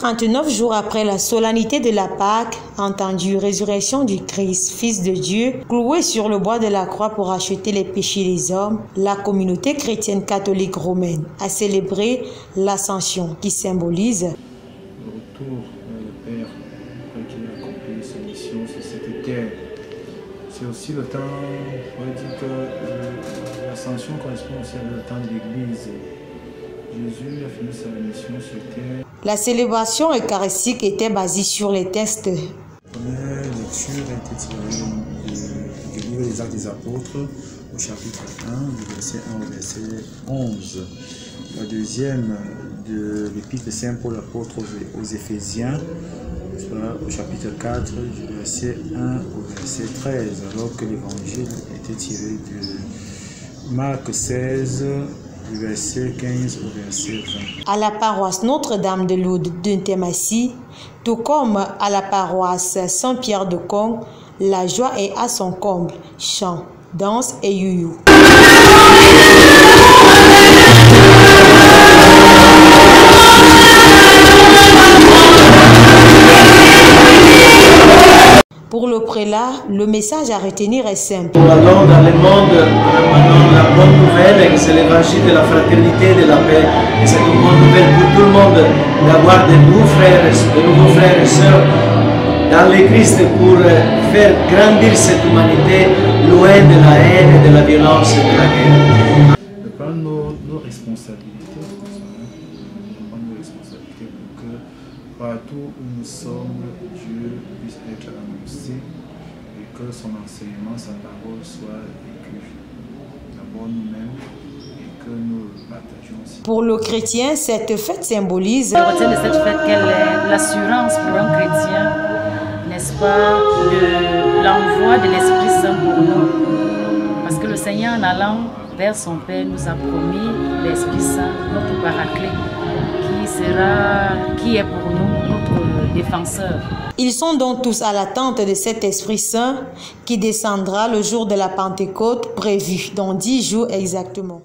39 jours après la solennité de la Pâque, entendue résurrection du Christ, Fils de Dieu, cloué sur le bois de la croix pour acheter les péchés des hommes, la communauté chrétienne catholique romaine a célébré l'Ascension qui symbolise le retour vers le Père après qu'il a accompli sa mission sur cette terre. C'est aussi le temps, on pourrait dire que l'Ascension correspond aussi à le temps de l'Église. Jésus a fini sa mission sur terre. La célébration eucharistique était basée sur les textes. La première lecture a été tirée du livre des Actes des Apôtres, au chapitre 1, du verset 1 au verset 11. La deuxième de l'épître de Saint Paul apôtre aux Éphésiens, au chapitre 4, du verset 1 au verset 13, alors que l'évangile était tiré de Marc 16, du verset 15 au verset 20. À la paroisse Notre-Dame de Lourdes de Ntémassi, tout comme à la paroisse Saint-Pierre de Conques, la joie est à son comble. Chant, danse et youyou. Pour le prélat, le message à retenir est simple. Nous allons dans le monde ramenant la bonne nouvelle, c'est l'évangile de la fraternité et de la paix. Et c'est une bonne nouvelle pour tout le monde d'avoir de nouveaux frères et sœurs dans le Christ pour faire grandir cette humanité loin de la haine, de la violence et de la guerre. De prendre nos responsabilités, pour que partout où nous sommes, Dieu puisse être annoncé et que son enseignement, sa parole soit vécue. D'abord nous-mêmes et que nous le partagions aussi. Pour le chrétien, cette fête symbolise Je retiens de cette fête quelle est l'assurance pour un chrétien, n'est-ce pas, de l'envoi de l'Esprit Saint pour nous. Parce que le Seigneur, en allant vers son Père, nous a promis l'Esprit Saint, notre paraclet, qui est pour nous notre défenseur. Ils sont donc tous à l'attente de cet Esprit Saint qui descendra le jour de la Pentecôte prévue, dans 10 jours exactement.